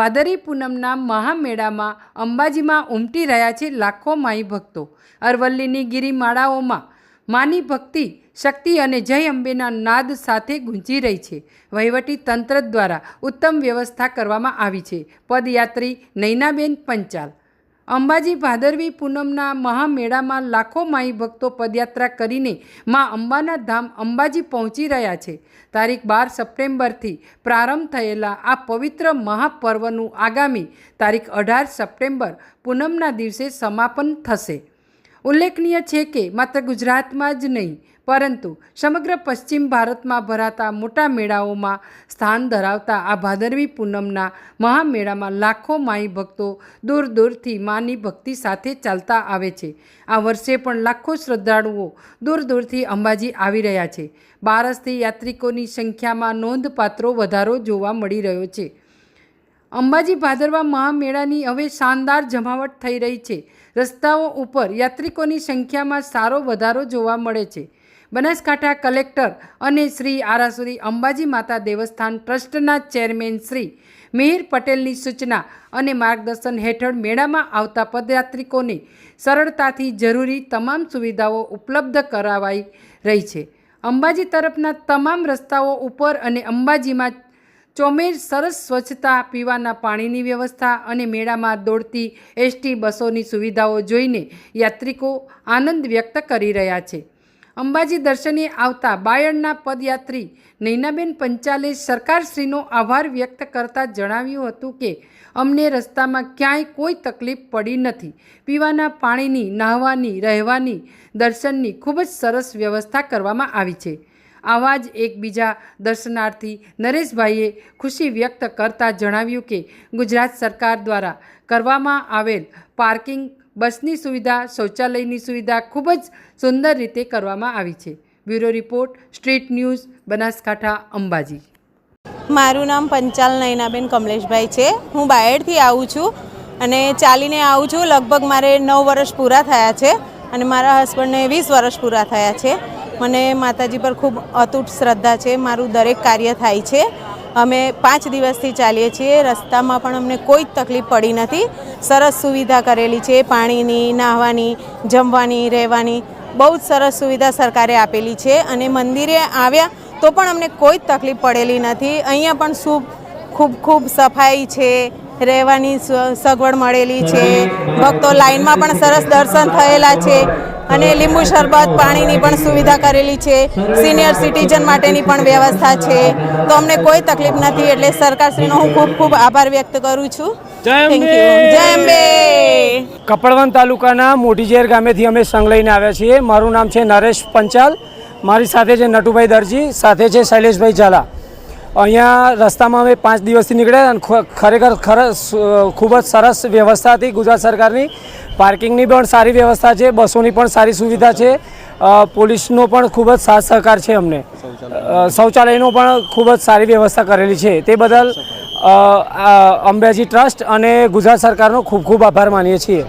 ભાદરવી પૂનમના મહામેળામાં અંબાજીમાં ઉમટી રહ્યા છે લાખો માઈ ભક્તો। અરવલ્લીની ગિરિમાળાઓમાં માની ભક્તિ, શક્તિ અને જય અંબેના નાદ સાથે ગુંજી રહી છે। વહીવટી તંત્ર દ્વારા ઉત્તમ વ્યવસ્થા કરવામાં આવી છે। પદયાત્રી નૈનાબેન પંચાલ। અંબાજી ભાદરવી પૂનમના મહામેળામાં લાખો માઈ ભક્તો પદયાત્રા કરીને મા અંબાના ધામ અંબાજી પહોંચી રહ્યા છે। તારીખ 12 સપ્ટેમ્બરથી પ્રારંભ થયેલા આ પવિત્ર મહાપર્વનું આગામી તારીખ 18 સપ્ટેમ્બર પૂનમના દિવસે સમાપન થશે। ઉલ્લેખનીય છે કે માત્ર ગુજરાતમાં જ નહીં પરંતુ સમગ્ર પશ્ચિમ ભારતમાં ભરાતા મોટા મેળાઓમાં સ્થાન ધરાવતા આ ભાદરવી પૂનમના મહામેળામાં લાખો માઈ ભક્તો દૂર દૂરથી માની ભક્તિ સાથે ચાલતા આવે છે। આ વર્ષે પણ લાખો શ્રદ્ધાળુઓ દૂર દૂરથી અંબાજી આવી રહ્યા છે। બારસથી યાત્રિકોની સંખ્યામાં નોંધપાત્ર વધારો જોવા મળી રહ્યો છે। અંબાજી ભાદરવા મહામેળાની હવે શાનદાર જમાવટ થઈ રહી છે। રસ્તાઓ ઉપર યાત્રિકોની સંખ્યામાં સારો વધારો જોવા મળે છે। બનાસકાંઠા કલેક્ટર અને શ્રી આરાસુરી અંબાજી માતા દેવસ્થાન ટ્રસ્ટના ચેરમેન શ્રી મિહિર પટેલની સૂચના અને માર્ગદર્શન હેઠળ મેળામાં આવતા પદયાત્રિકોને સરળતાથી જરૂરી તમામ સુવિધાઓ ઉપલબ્ધ કરાવાઈ રહી છે। અંબાજી તરફના તમામ રસ્તાઓ ઉપર અને અંબાજીમાં ચોમેર સરસ સ્વચ્છતા, પીવાના પાણીની વ્યવસ્થા અને મેળામાં દોડતી એસટી બસોની સુવિધાઓ જોઈને યાત્રિકો આનંદ વ્યક્ત કરી રહ્યા છે। અંબાજી દર્શને આવતા બાયડના પદયાત્રી નૈનાબેન પંચાલે સરકારશ્રીનો આભાર વ્યક્ત કરતા જણાવ્યું હતું કે અમને રસ્તામાં ક્યાંય કોઈ તકલીફ પડી નથી। પીવાના પાણીની, નહાવાની, રહેવાની, દર્શનની ખૂબ જ સરસ વ્યવસ્થા કરવામાં આવી છે। આવા જ એક બીજા દર્શનાર્થી નરેશભાઈએ ખુશી વ્યક્ત કરતા જણાવ્યું કે ગુજરાત સરકાર દ્વારા કરવામાં આવેલ પાર્કિંગ, બસની સુવિધા, શૌચાલયની સુવિધા ખૂબ જ સુંદર રીતે કરવામાં આવી છે। Bureau report, street news, Banaskantha, Ambaji. મારું નામ પંચાલ નૈનાબેન કમલેશભાઈ છે। હું બાયડથી આવું છું અને ચાલીને આવું છું। લગભગ મારે 9 વર્ષ પૂરા થયા છે અને મારા હસબન્ડને 20 વર્ષ પૂરા થયા છે। મને માતાજી પર ખૂબ અતૂટ શ્રદ્ધા છે। મારું દરેક કાર્ય થાય છે। અમે 5 દિવસથી ચાલીએ છીએ। રસ્તામાં પણ અમને કોઈ તકલીફ પડી નથી। સરસ સુવિધા કરેલી છે, પાણીની, નાહવાની, જમવાની, રહેવાની બહુ જ સરસ સુવિધા સરકારે આપેલી છે અને મંદિરે આવ્યા તો પણ અમને કોઈ તકલીફ પડેલી નથી। અહીંયા પણ ખૂબ સફાઈ છે, રહેવાની સગવડ મળેલી છે। ભક્તો લાઈનમાં પણ સરસ દર્શન થયેલા છે અને લીંબુ શરબત, પાણીની પણ સુવિધા કરેલી છે। સિનિયર સિટીઝન માટેની પણ વ્યવસ્થા છે। તો અમને કોઈ તકલીફ નથી, એટલે સરકારશ્રીનો હું ખૂબ આભાર વ્યક્ત કરું છું। Thank you. જય અંબે। કપડવંત તાલુકાના મોટીઝેર ગામેથી અમે સંઘ લઈને આવ્યા છીએ। મારું નામ છે નરેશ પંચાલ। મારી સાથે છે નટુભાઈ દરજી, સાથે છે શૈલેષભાઈ ઝાલા। અહીંયા રસ્તામાં અમે 5 દિવસથી નીકળ્યા અને ખરેખર ખૂબ જ સરસ વ્યવસ્થા હતી ગુજરાત સરકારની। પાર્કિંગની પણ સારી વ્યવસ્થા છે, બસોની પણ સારી સુવિધા છે, પોલીસનો પણ ખૂબ જ સાથ સહકાર છે અમને। શૌચાલયનો પણ ખૂબ જ સારી વ્યવસ્થા કરેલી છે। તે બદલ અંબાજી ટ્રસ્ટ અને ગુજરાત સરકારનો ખૂબ આભાર માનીએ છીએ।